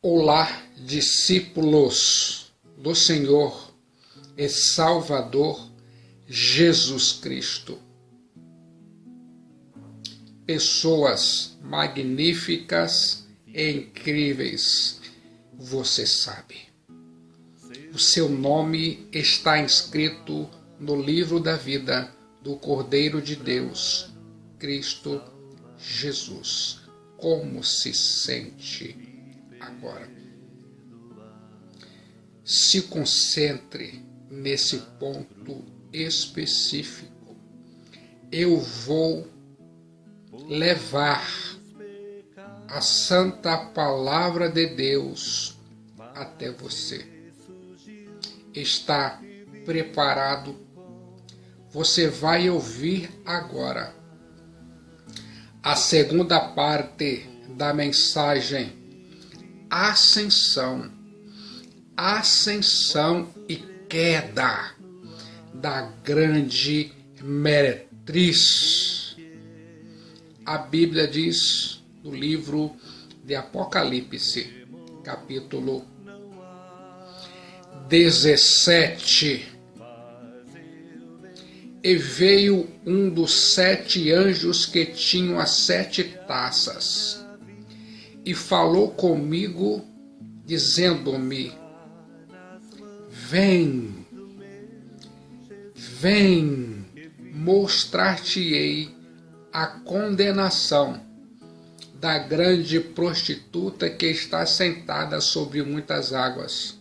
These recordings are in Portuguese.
Olá, discípulos do Senhor e Salvador Jesus Cristo. Pessoas magníficas e incríveis, você sabe. O seu nome está inscrito no livro da vida do Cordeiro de Deus, Cristo Jesus. Como se sente agora? Se concentre nesse ponto específico. Eu vou levar a santa palavra de Deus até você. Está preparado? Você vai ouvir agora a segunda parte da mensagem Ascensão e queda da grande meretriz. A Bíblia diz no livro de Apocalipse, capítulo 17: E veio um dos 7 anjos que tinham as 7 taças, e falou comigo, dizendo-me: Vem, mostrar-te-ei a condenação da grande prostituta que está sentada sobre muitas águas,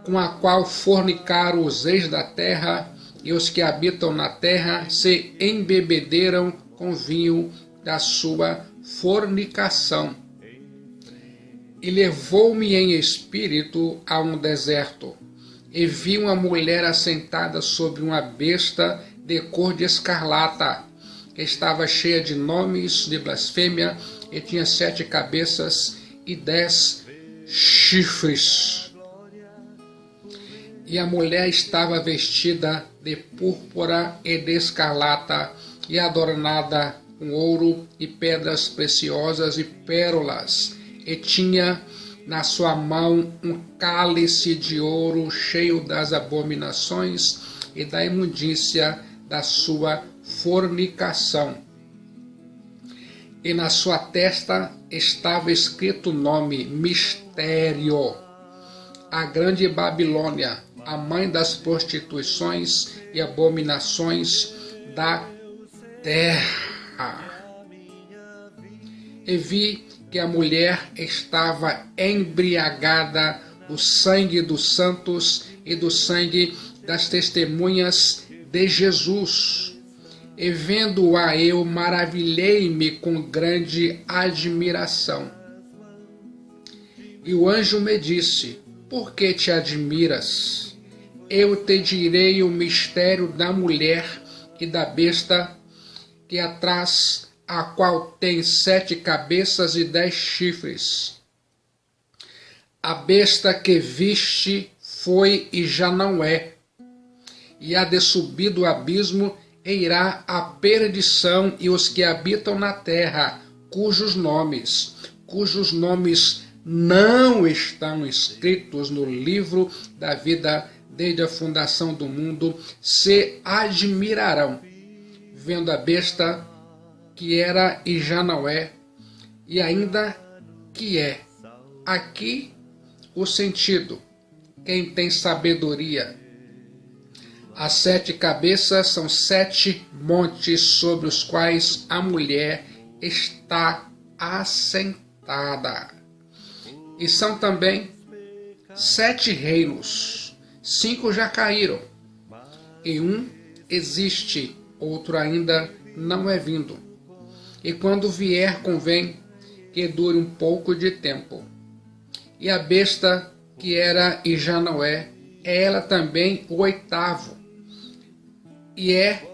com a qual fornicaram os reis da terra, e os que habitam na terra se embebederam com vinho da sua fornicação. E levou-me em espírito a um deserto, e vi uma mulher assentada sobre uma besta de cor de escarlata, que estava cheia de nomes de blasfêmia, e tinha 7 cabeças e 10 chifres. E a mulher estava vestida de púrpura e de escarlata, e adornada com ouro e pedras preciosas e pérolas, e tinha na sua mão um cálice de ouro cheio das abominações e da imundícia da sua fornicação. E na sua testa estava escrito o nome: Mistério, a grande Babilônia, a mãe das prostituições e abominações da terra. E vi que a mulher estava embriagada do sangue dos santos e do sangue das testemunhas de Jesus. E vendo-a eu, maravilhei-me com grande admiração. E o anjo me disse: Por que te admiras? Eu te direi o mistério da mulher e da besta que atrás, a qual tem 7 cabeças e 10 chifres. A besta que viste foi e já não é, e há de subir do abismo e irá à perdição, e os que habitam na terra, cujos nomes não estão escritos no livro da vida desde a fundação do mundo, se admirarão, vendo a besta que era e já não é, e ainda que é. Aqui o sentido. Quem tem sabedoria. As 7 cabeças são 7 montes sobre os quais a mulher está assentada. E são também 7 reinos. 5 já caíram, e um existe, outro ainda não é vindo. E quando vier, convém que dure um pouco de tempo. E a besta que era e já não é ela também o 8º, e é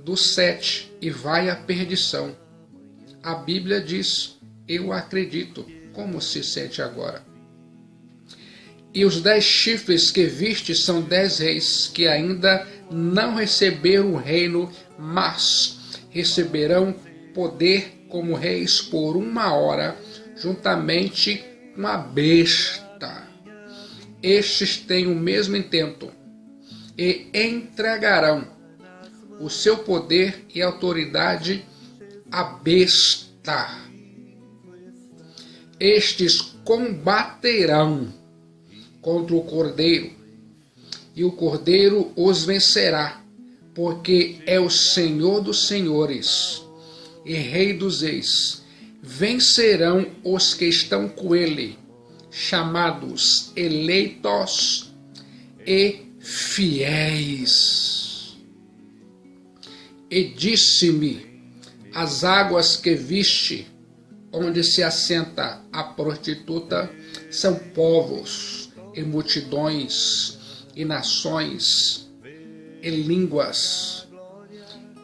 dos 7, e vai à perdição. A Bíblia diz: eu acredito. Como se sente agora? E os 10 chifres que viste são 10 reis, que ainda não receberam o reino, mas receberão poder como reis por 1 hora, juntamente com a besta. Estes têm o mesmo intento e entregarão o seu poder e autoridade à besta. Estes combaterão contra o Cordeiro, e o Cordeiro os vencerá, porque é o Senhor dos senhores e Rei dos reis. Vencerão os que estão com ele, chamados eleitos e fiéis. E disse-me: as águas que viste, onde se assenta a prostituta, são povos e multidões e nações e línguas.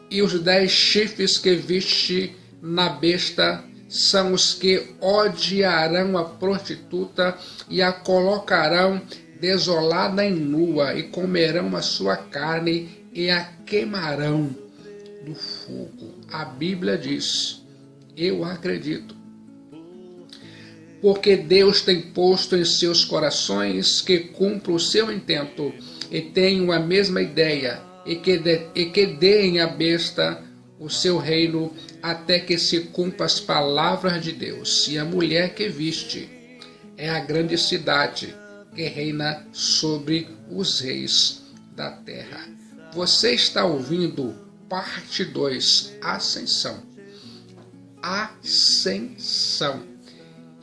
E os 10 chifres que viste na besta são os que odiarão a prostituta e a colocarão desolada e nua, e comerão a sua carne e a queimarão do fogo. A Bíblia diz: eu acredito. Porque Deus tem posto em seus corações que cumpra o seu intento e tenham a mesma ideia, e que deem à besta o seu reino até que se cumpra as palavras de Deus. E a mulher que viste é a grande cidade que reina sobre os reis da terra. Você está ouvindo parte 2, Ascensão. Ascensão.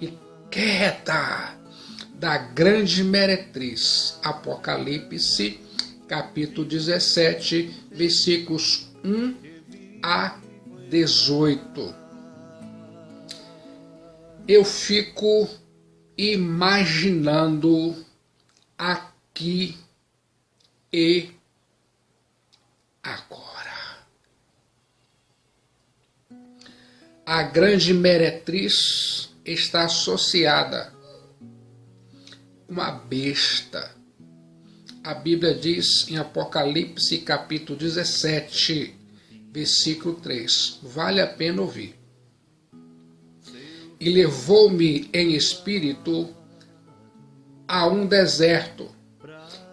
E queda da grande meretriz. Apocalipse, capítulo 17, versículos 1 a 18. Eu fico imaginando aqui e agora. A grande meretriz está associada com uma besta. A Bíblia diz em Apocalipse capítulo 17, versículo 3. Vale a pena ouvir. E levou-me em espírito a um deserto,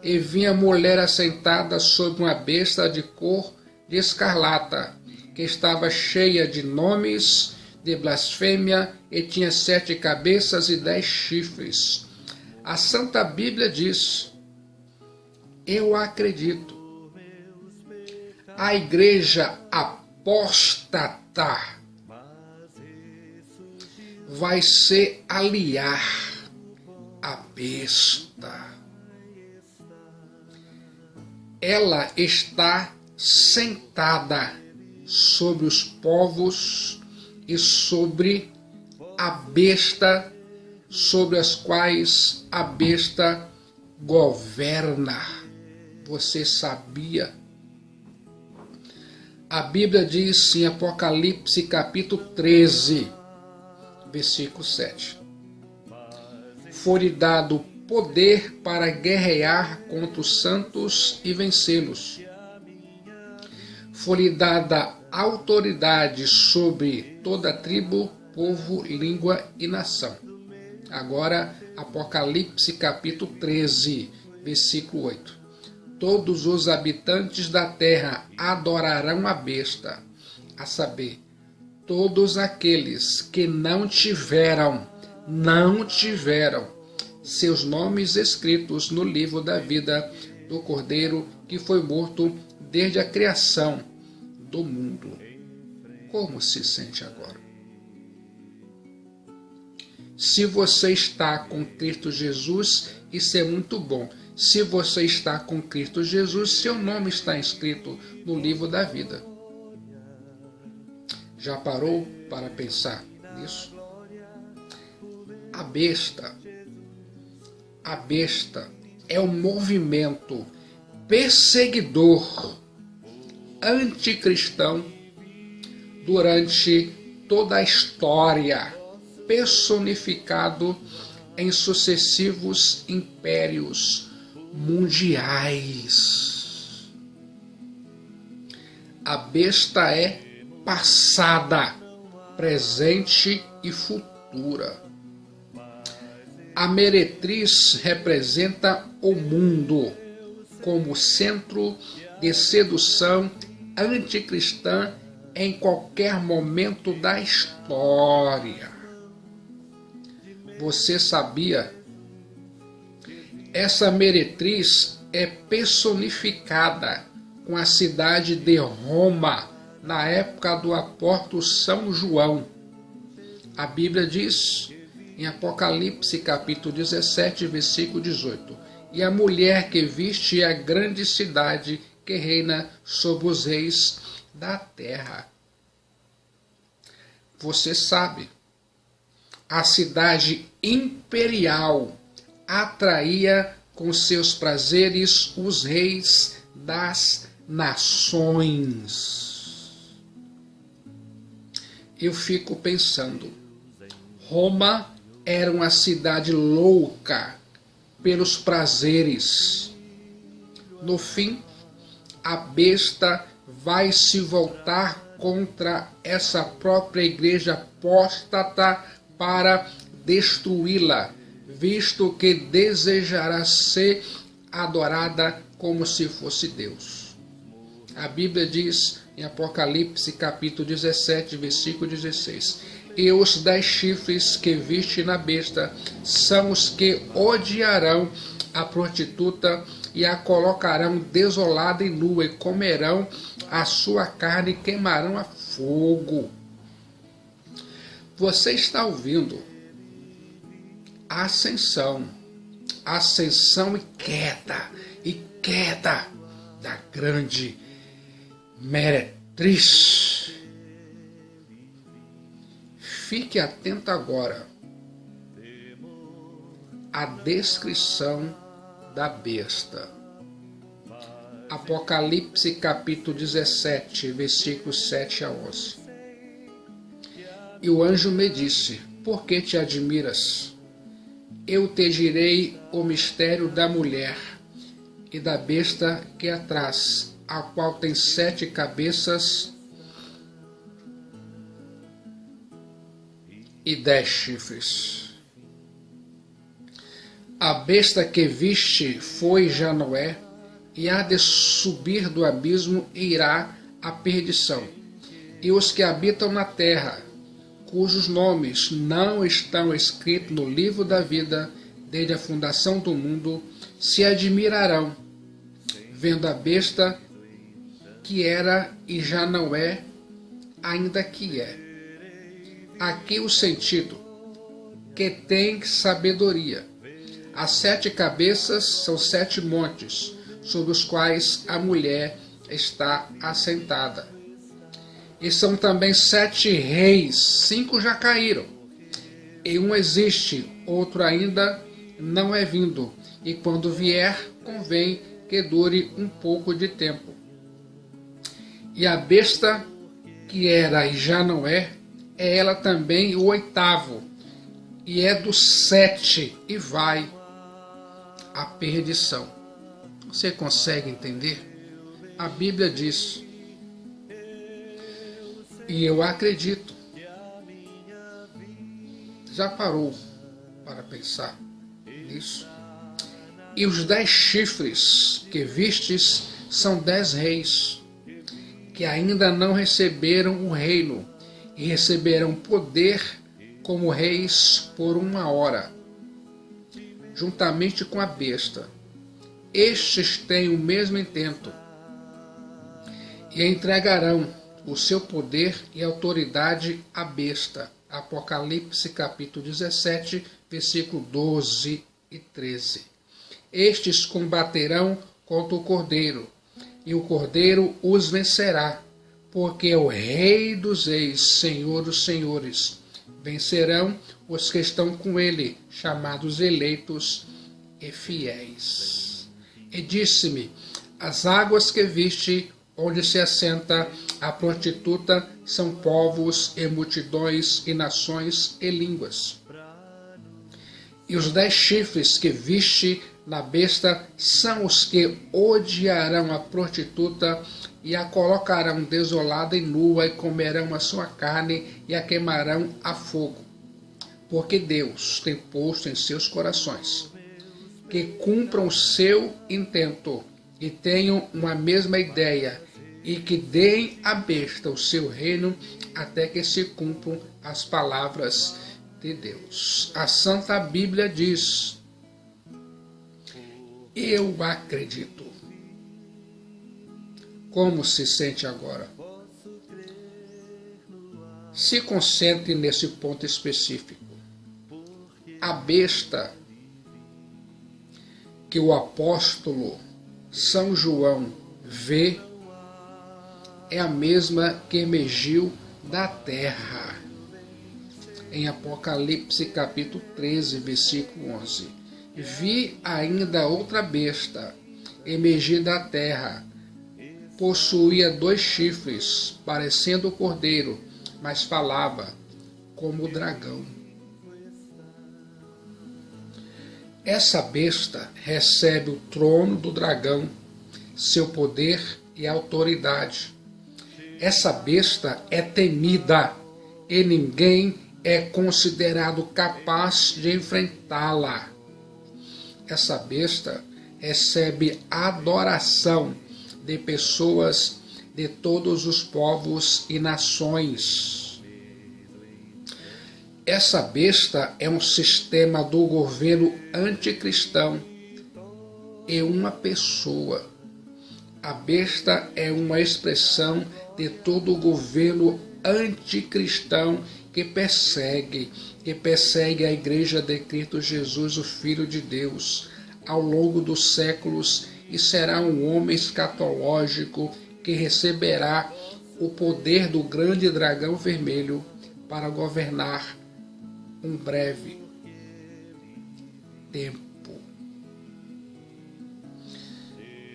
e vi a mulher assentada sobre uma besta de cor de escarlata, que estava cheia de nomes de blasfêmia e tinha 7 cabeças e 10 chifres. A Santa Bíblia diz: eu acredito. A igreja apóstata vai se aliar à besta. Ela está sentada sobre os povos e sobre a besta, sobre as quais a besta governa. Você sabia? A Bíblia diz em Apocalipse capítulo 13, versículo 7. Foi-lhe dado poder para guerrear contra os santos e vencê-los. Foi-lhe dada autoridade sobre toda tribo, povo, língua e nação. Agora, Apocalipse capítulo 13, versículo 8. Todos os habitantes da terra adorarão a besta, a saber, todos aqueles que não tiveram seus nomes escritos no livro da vida do Cordeiro, que foi morto desde a criação do mundo. Como se sente agora? Se você está com Cristo Jesus, isso é muito bom. Se você está com Cristo Jesus, seu nome está inscrito no livro da vida. Já parou para pensar nisso? A besta é um movimento perseguidor, anticristão, durante toda a história, personificado em sucessivos impérios mundiais. A besta é passada, presente e futuro. cultura. A meretriz representa o mundo como centro de sedução anticristã em qualquer momento da história. Você sabia? Essa meretriz é personificada com a cidade de Roma na época do apóstolo São João. A Bíblia diz em Apocalipse capítulo 17, versículo 18: e a mulher que viste a grande cidade que reina sobre os reis da terra. Você sabe, a cidade imperial atraía com seus prazeres os reis das nações. Eu fico pensando, Roma era uma cidade louca pelos prazeres. No fim, a besta vai se voltar contra essa própria igreja apóstata para destruí-la, visto que desejará ser adorada como se fosse Deus. A Bíblia diz em Apocalipse capítulo 17, versículo 16: e os 10 chifres que viste na besta são os que odiarão a prostituta e a colocarão desolada e nua, e comerão a sua carne e queimarão a fogo. Você está ouvindo? Ascensão e queda da grande meretriz. Fique atento agora à descrição da besta. Apocalipse capítulo 17, versículos 7 a 11. E o anjo me disse: por que te admiras? Eu te direi o mistério da mulher e da besta que a traz, a qual tem 7 cabeças e 10 chifres. A besta que viste foi já Noé, e há de subir do abismo e irá à perdição. E os que habitam na terra, cujos nomes não estão escritos no livro da vida, desde a fundação do mundo, se admirarão, vendo a besta que era e já não é, ainda que é. Aqui o sentido, que tem sabedoria. As 7 cabeças são 7 montes, sobre os quais a mulher está assentada. E são também 7 reis, 5 já caíram, e um existe, outro ainda não é vindo, e quando vier, convém que dure um pouco de tempo. E a besta que era e já não é ela também o 8º, e é do 7, e vai à perdição. Você consegue entender? A Bíblia diz, e eu acredito. Já parou para pensar nisso? E os 10 chifres que vistes são 10 reis, que ainda não receberam o reino, e receberão poder como reis por 1 hora, juntamente com a besta. Estes têm o mesmo intento, e entregarão o seu poder e autoridade à besta. Apocalipse capítulo 17, versículo 12 e 13. Estes combaterão contra o Cordeiro, e o Cordeiro os vencerá, porque é o Rei dos Reis, Senhor dos Senhores. Vencerão os que estão com ele, chamados eleitos e fiéis. E disse-me: as águas que viste, onde se assenta a prostituta, são povos e multidões e nações e línguas. E os 10 chifres que viste na besta são os que odiarão a prostituta e a colocarão desolada e nua, e comerão a sua carne e a queimarão a fogo. porque Deus tem posto em seus corações que cumpram o seu intento e tenham uma mesma ideia e que deem à besta o seu reino até que se cumpram as palavras de Deus. A Santa Bíblia diz: eu acredito. Como se sente agora? Se concentre nesse ponto específico. A besta que o apóstolo São João vê é a mesma que emergiu da terra. Em Apocalipse capítulo 13, versículo 11. Vi ainda outra besta emergir da terra. Possuía 2 chifres, parecendo o cordeiro, mas falava como o dragão. Essa besta recebe o trono do dragão, seu poder e autoridade. Essa besta é temida e ninguém é considerado capaz de enfrentá-la. Essa besta recebe adoração de pessoas de todos os povos e nações. Essa besta é um sistema do governo anticristão e uma pessoa. A besta é uma expressão de todo o governo anticristão que persegue a Igreja de Cristo Jesus, o Filho de Deus, ao longo dos séculos, e será um homem escatológico que receberá o poder do grande dragão vermelho para governar um breve tempo.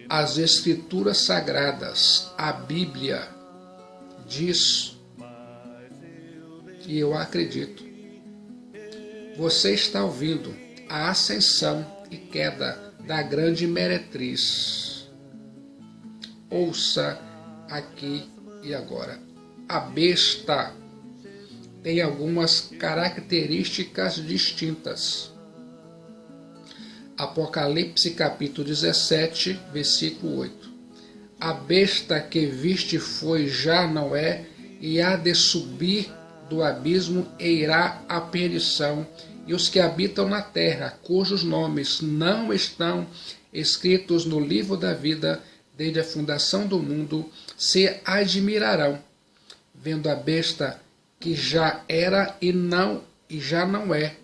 As Escrituras Sagradas, a Bíblia, diz, e eu acredito, você está ouvindo a ascensão e queda da grande meretriz. Ouça aqui e agora. A besta tem algumas características distintas. Apocalipse capítulo 17, versículo 8. A besta que viste foi, já não é, e há de subir do abismo e irá à perdição, e os que habitam na terra, cujos nomes não estão escritos no livro da vida desde a fundação do mundo, se admirarão, vendo a besta que já era e já não é,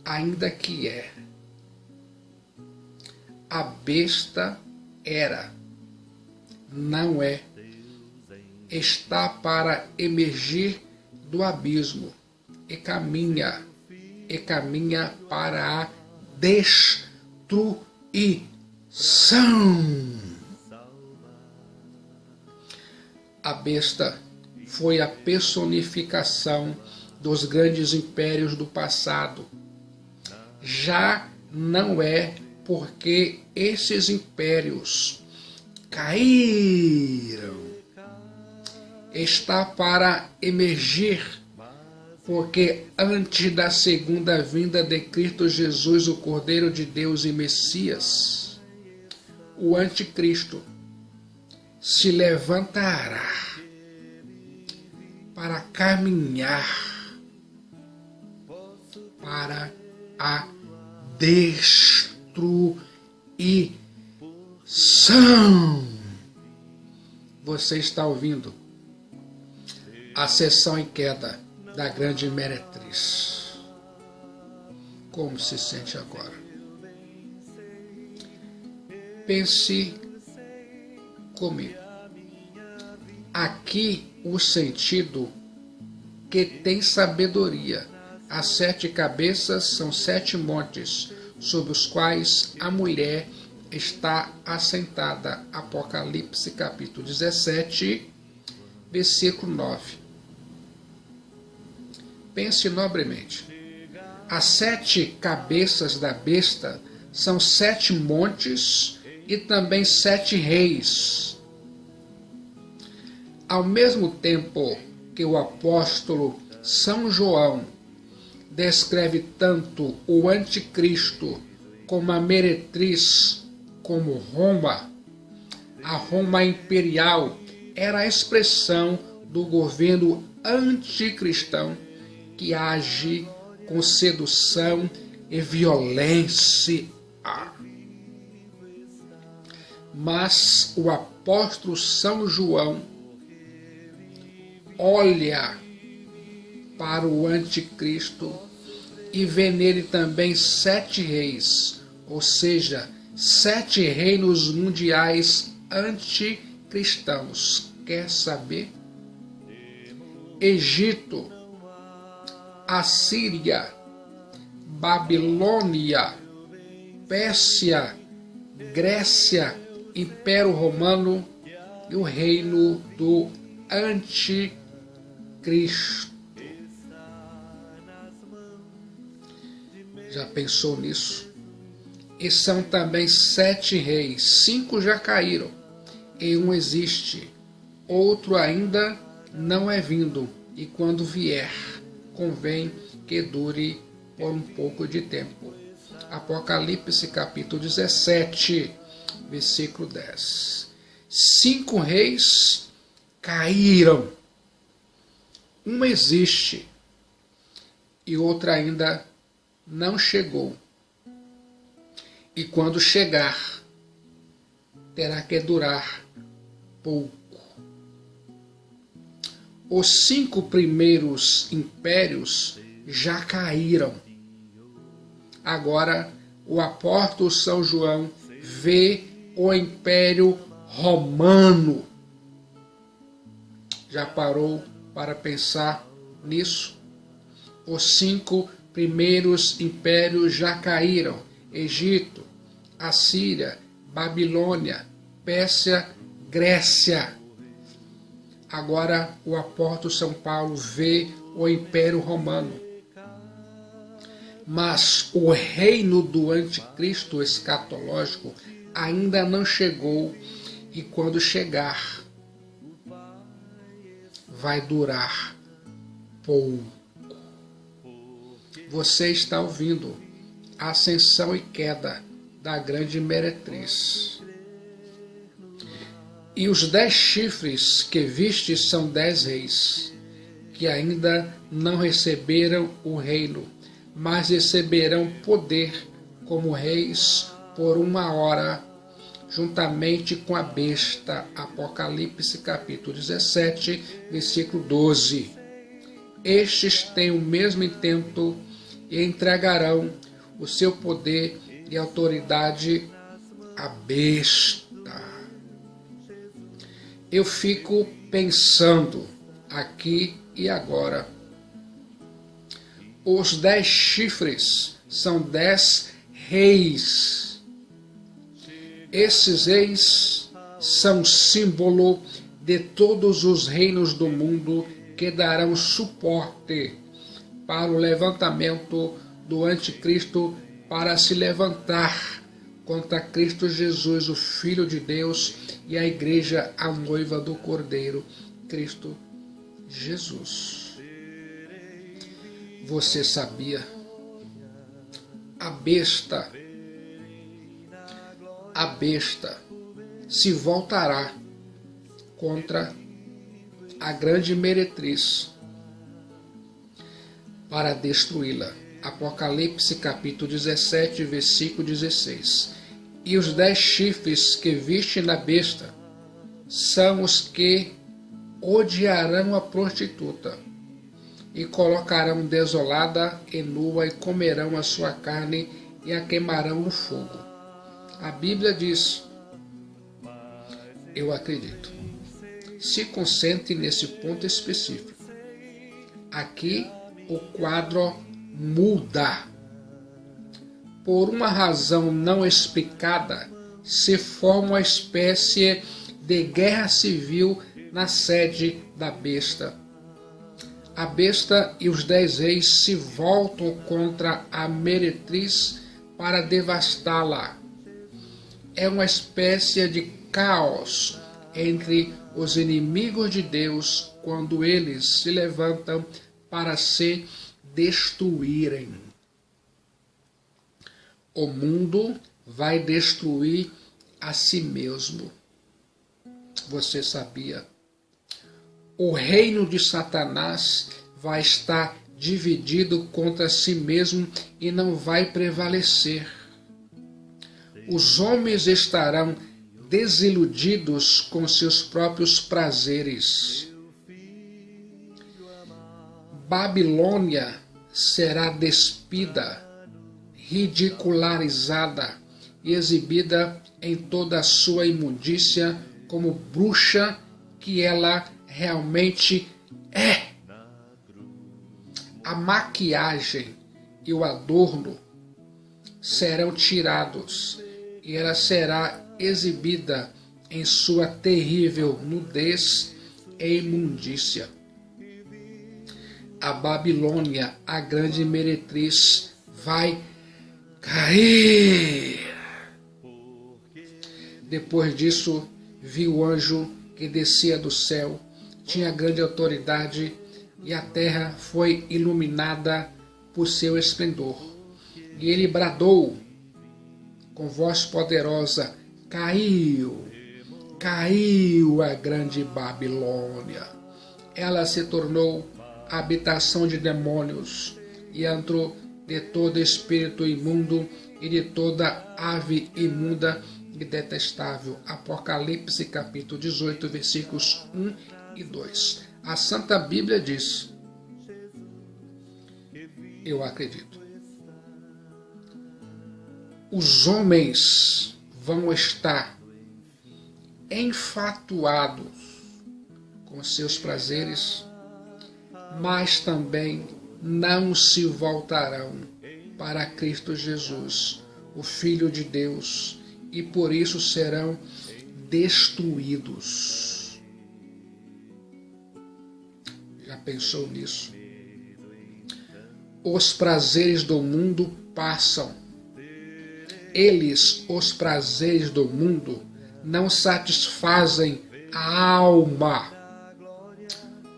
ainda que é. A besta era, não é, está para emergir do abismo e caminha para a destruição. A besta foi a personificação dos grandes impérios do passado. Já não é, porque esses impérios caíram. Está para emergir, porque antes da segunda vinda de Cristo Jesus, o Cordeiro de Deus e Messias, o anticristo se levantará para caminhar para a destruição. Você está ouvindo a ascensão em queda da grande meretriz. Como se sente agora? Pense comigo. Aqui o sentido que tem sabedoria. As 7 cabeças são 7 montes, sobre os quais a mulher está assentada. Apocalipse capítulo 17, versículo 9. Pense nobremente. As 7 cabeças da besta são 7 montes e também 7 reis. Ao mesmo tempo que o apóstolo São João descreve tanto o anticristo como a meretriz, como Roma. A Roma imperial era a expressão do governo anticristão que age com sedução e violência. Mas o apóstolo São João olha para o anticristo e vê nele também 7 reis, ou seja, 7 reinos mundiais anticristãos. Quer saber? Egito, Assíria, Babilônia, Pérsia, Grécia, Império Romano e o reino do Anticristo. Já pensou nisso? E são também 7 reis, 5 já caíram, e um existe, outro ainda não é vindo, e quando vier, convém que dure por um pouco de tempo. Apocalipse capítulo 17, versículo 10. 5 reis caíram. Um existe e outro ainda não chegou. E quando chegar, terá que durar pouco. Os 5 primeiros impérios já caíram. Agora, o apóstolo São João vê o Império Romano. Já parou para pensar nisso? Os 5 primeiros impérios já caíram. Egito, Assíria, Babilônia, Pérsia, Grécia. Agora o apóstolo São Paulo vê o Império Romano. Mas o reino do anticristo escatológico ainda não chegou, e quando chegar, vai durar pouco. Você está ouvindo a ascensão e queda da grande meretriz. E os 10 chifres que viste são 10 reis, que ainda não receberam o reino, mas receberão poder como reis por 1 hora, juntamente com a besta. Apocalipse capítulo 17, versículo 12. Estes têm o mesmo intento e entregarão o seu poder e autoridade à besta. Eu fico pensando aqui e agora. Os 10 chifres são 10 reis. Esses reis são símbolo de todos os reinos do mundo que darão suporte para o levantamento do anticristo, para se levantar contra Cristo Jesus, o Filho de Deus, e a igreja, a noiva do Cordeiro, Cristo Jesus. Você sabia? A besta se voltará contra a grande meretriz para destruí-la. Apocalipse capítulo 17, versículo 16. E os 10 chifres que viste na besta são os que odiarão a prostituta e colocarão desolada e nua e comerão a sua carne e a queimarão no fogo. A Bíblia diz, eu acredito. Se concentre nesse ponto específico. Aqui o quadro muda. Por uma razão não explicada, se forma uma espécie de guerra civil na sede da besta. A besta e os 10 reis se voltam contra a meretriz para devastá-la. É uma espécie de caos entre os inimigos de Deus quando eles se levantam para se destruírem. O mundo vai destruir a si mesmo. Você sabia? O reino de Satanás vai estar dividido contra si mesmo e não vai prevalecer. Os homens estarão desiludidos com seus próprios prazeres. Babilônia será despida, ridicularizada e exibida em toda a sua imundícia como bruxa que ela realmente é. A maquiagem e o adorno serão tirados e ela será exibida em sua terrível nudez e imundícia. A Babilônia, a grande meretriz, vai cair. Depois disso, vi o anjo que descia do céu, tinha grande autoridade, e a terra foi iluminada por seu esplendor. E ele bradou com voz poderosa: caiu, caiu a grande Babilônia. Ela se tornou a habitação de demônios e entrou de todo espírito imundo e de toda ave imunda e detestável. Apocalipse capítulo 18, versículos 1 e 2. A Santa Bíblia diz: eu acredito. Os homens vão estar enfatuados com seus prazeres, mas também não se voltarão para Cristo Jesus, o Filho de Deus, e por isso serão destruídos. Já pensou nisso? Os prazeres do mundo passam. Eles, os prazeres do mundo, não satisfazem a alma.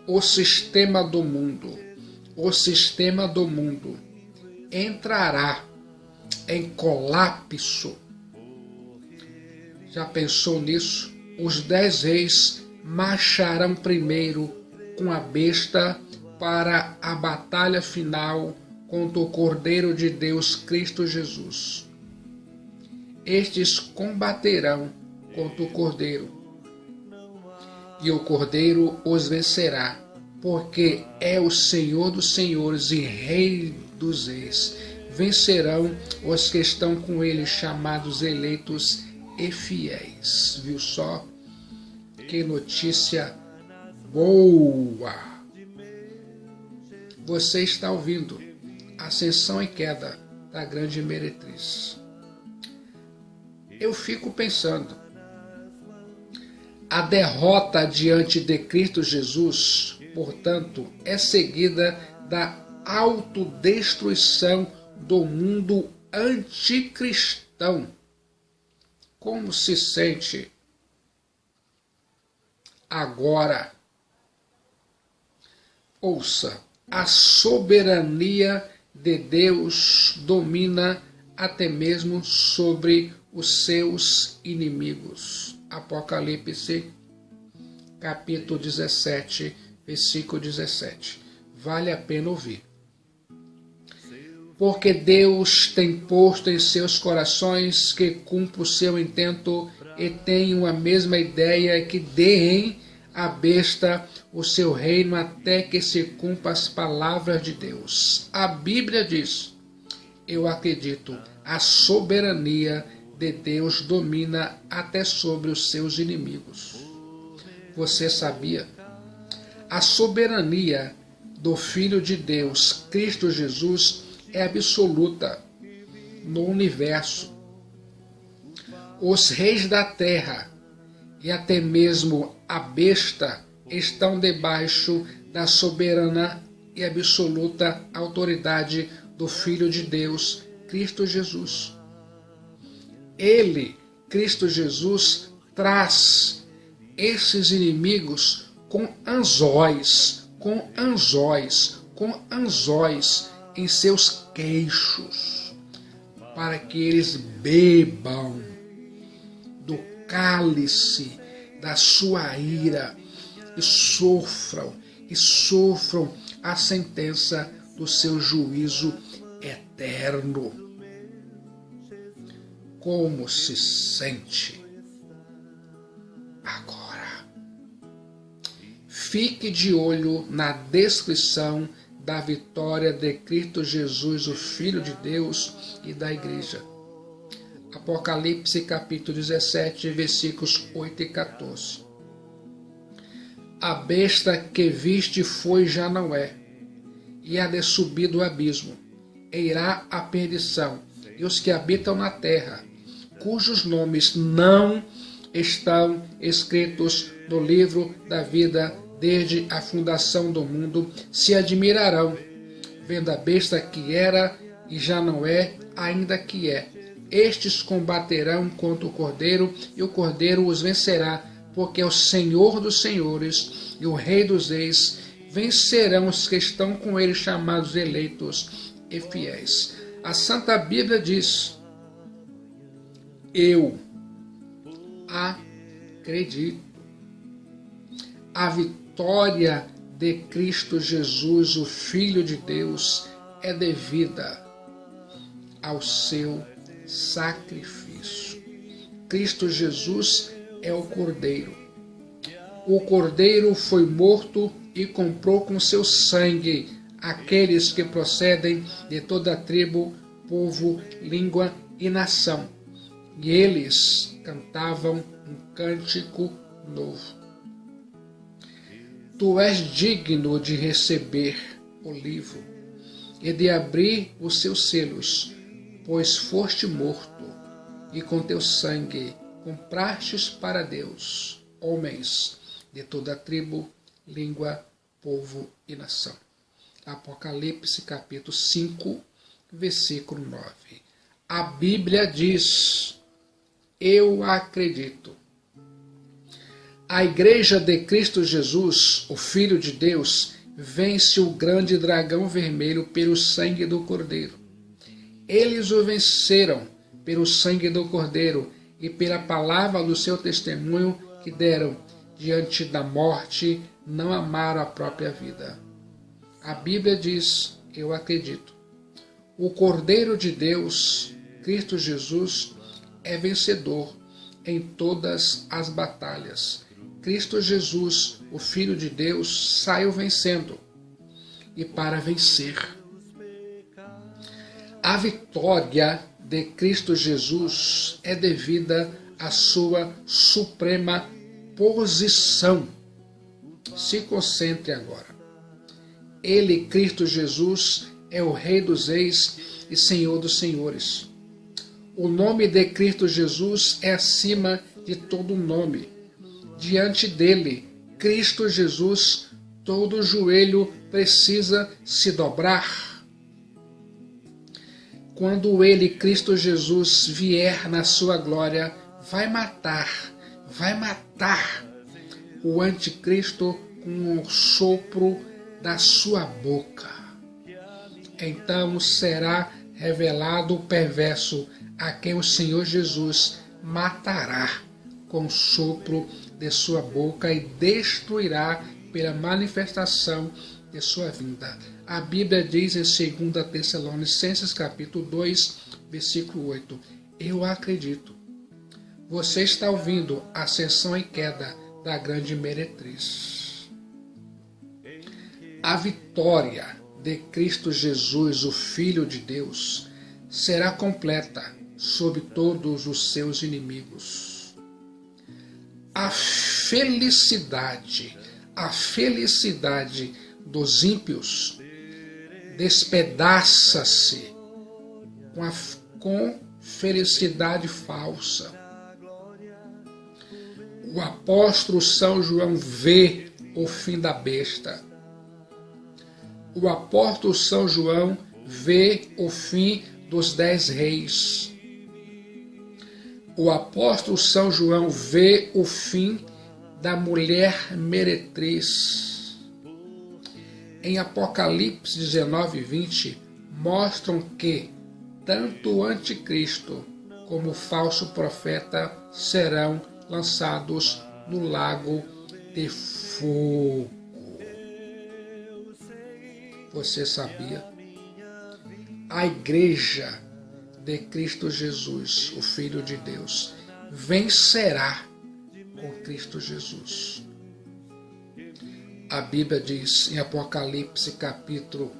O sistema do mundo entrará em colapso. Já pensou nisso? Os 10 reis marcharão primeiro com a besta para a batalha final contra o Cordeiro de Deus, Cristo Jesus. Estes combaterão contra o Cordeiro, e o Cordeiro os vencerá, porque é o Senhor dos senhores e Rei dos reis. Vencerão os que estão com ele, chamados eleitos e fiéis. Viu só? Que notícia boa! Você está ouvindo Ascensão e Queda da Grande Meretriz. Eu fico pensando, a derrota diante de Cristo Jesus, portanto, é seguida da autodestruição do mundo anticristão. Como se sente agora? Ouça, a soberania de Deus domina até mesmo sobre os seus inimigos. Apocalipse, capítulo 17, versículo 17. Vale a pena ouvir. Porque Deus tem posto em seus corações que cumpra o seu intento e tenham a mesma ideia, que deem à besta o seu reino até que se cumpra as palavras de Deus. A Bíblia diz: eu acredito, a soberania de Deus domina até sobre os seus inimigos. Você sabia? A soberania do Filho de Deus, Cristo Jesus, é absoluta no universo. Os reis da terra e até mesmo a besta estão debaixo da soberana e absoluta autoridade do Filho de Deus, Cristo Jesus. Ele, Cristo Jesus, traz esses inimigos com anzóis, com com anzóis em seus queixos, para que eles bebam do cálice da sua ira e sofram a sentença do seu juízo eterno. Como se sente agora? Fique de olho na descrição da vitória de Cristo Jesus, o Filho de Deus e da Igreja. Apocalipse capítulo 17, versículos 8 e 14. A besta que viste foi e já não é, e há de subir do abismo, e irá à perdição, e os que habitam na terra, cujos nomes não estão escritos no livro da vida desde a fundação do mundo, se admirarão, vendo a besta que era e já não é, ainda que é. Estes combaterão contra o Cordeiro, e o Cordeiro os vencerá, porque é o Senhor dos senhores e o Rei dos reis. Vencerão os que estão com ele, chamados eleitos e fiéis. A Santa Bíblia diz: eu acredito. A vitória de Cristo Jesus, o Filho de Deus, é devida ao seu sacrifício. Cristo Jesus é o Cordeiro. O Cordeiro foi morto e comprou com seu sangue aqueles que procedem de toda tribo, povo, língua e nação. E eles cantavam um cântico novo. Tu és digno de receber o livro e de abrir os seus selos, pois foste morto, e com teu sangue comprastes para Deus homens de toda tribo, língua, povo e nação. Apocalipse capítulo 5, versículo 9. A Bíblia diz: eu acredito. A Igreja de Cristo Jesus, o Filho de Deus, vence o grande dragão vermelho pelo sangue do Cordeiro. Eles o venceram pelo sangue do Cordeiro e pela palavra do seu testemunho que deram. Diante da morte, não amaram a própria vida. A Bíblia diz: eu acredito. O Cordeiro de Deus, Cristo Jesus, é vencedor em todas as batalhas. Cristo Jesus, o Filho de Deus, saiu vencendo. E para vencer, a vitória de Cristo Jesus é devida à sua suprema posição. Se concentre agora. Ele, Cristo Jesus, é o Rei dos reis e Senhor dos senhores. O nome de Cristo Jesus é acima de todo nome. Diante dele, Cristo Jesus, todo joelho precisa se dobrar. Quando ele, Cristo Jesus, vier na sua glória, vai matar o anticristo com o sopro da sua boca. Então será revelado o perverso, a quem o Senhor Jesus matará com o sopro de sua boca e destruirá pela manifestação de sua vinda. A Bíblia diz em 2 Tessalonicenses capítulo 2, versículo 8: eu acredito. Você está ouvindo Ascensão e Queda da Grande Meretriz. A vitória de Cristo Jesus, o Filho de Deus, será completa sobre todos os seus inimigos. A felicidade dos ímpios despedaça-se com felicidade falsa. O apóstolo São João vê o fim da besta. O apóstolo São João vê o fim dos 10 reis. O apóstolo São João vê o fim da mulher meretriz. em Apocalipse 19:20, mostram que tanto o anticristo como o falso profeta serão lançados no lago de fogo. Você sabia? A igreja de Cristo Jesus, o Filho de Deus, vencerá com Cristo Jesus. A Bíblia diz em Apocalipse capítulo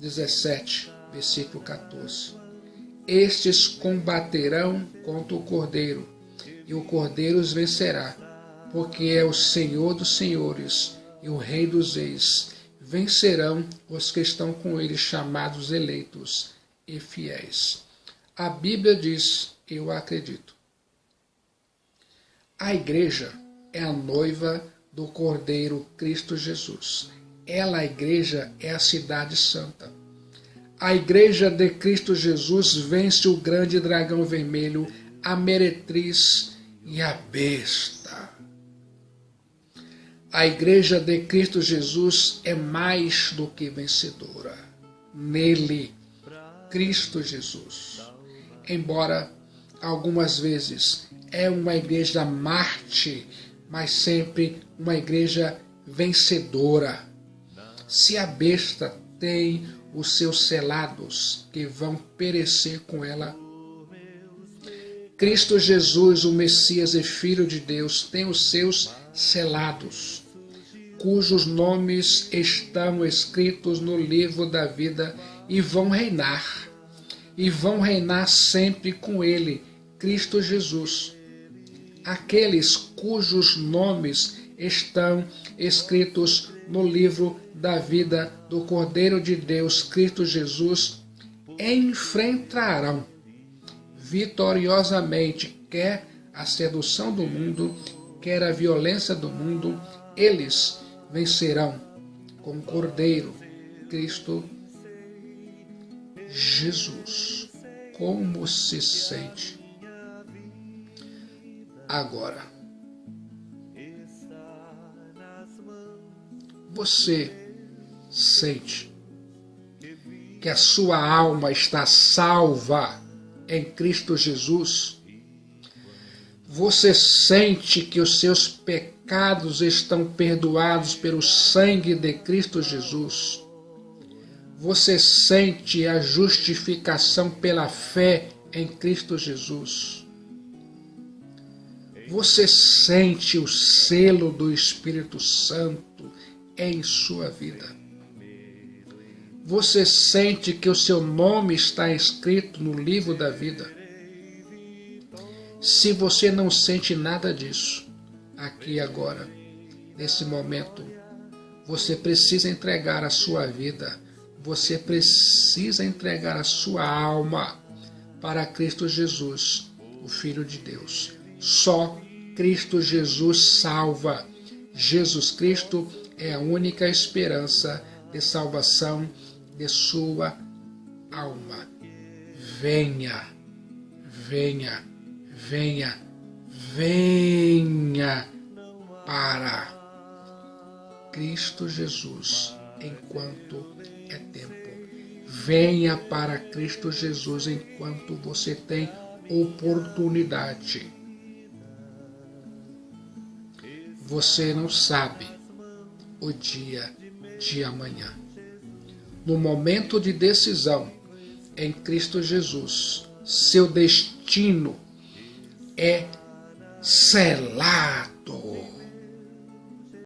17, versículo 14: estes combaterão contra o Cordeiro, e o Cordeiro os vencerá, porque é o Senhor dos senhores e o Rei dos reis. Vencerão os que estão com ele, chamados eleitos e fiéis. A Bíblia diz, eu acredito. A igreja é a noiva do Cordeiro Cristo Jesus. Ela, a igreja, é a cidade santa. A igreja de Cristo Jesus vence o grande dragão vermelho, a meretriz e a besta. A igreja de Cristo Jesus é mais do que vencedora. Nele, Cristo Jesus. Embora algumas vezes é uma igreja Marte, mas sempre uma igreja vencedora. Se a besta tem os seus selados que vão perecer com ela, Cristo Jesus, o Messias e Filho de Deus, tem os seus selados, cujos nomes estão escritos no livro da vida e vão reinar sempre com ele, Cristo Jesus. Aqueles cujos nomes estão escritos no livro da vida do Cordeiro de Deus, Cristo Jesus, enfrentarão vitoriosamente quer a sedução do mundo, quer a violência do mundo. Eles vencerão com o Cordeiro, Cristo Jesus. Como se sente agora? Você sente que a sua alma está salva em Cristo Jesus? Você sente que os seus pecados estão perdoados pelo sangue de Cristo Jesus? Você sente a justificação pela fé em Cristo Jesus? Você sente o selo do Espírito Santo em sua vida? Você sente que o seu nome está escrito no livro da vida? Se você não sente nada disso, aqui e agora, nesse momento, você precisa entregar a sua vida, você precisa entregar a sua alma para Cristo Jesus, o Filho de Deus. Só Cristo Jesus salva. Jesus Cristo é a única esperança de salvação de sua alma. Venha, venha, venha, venha para Cristo Jesus enquanto é tempo. Venha para Cristo Jesus enquanto você tem oportunidade. Você não sabe o dia de amanhã. No momento de decisão em Cristo Jesus, seu destino é selado.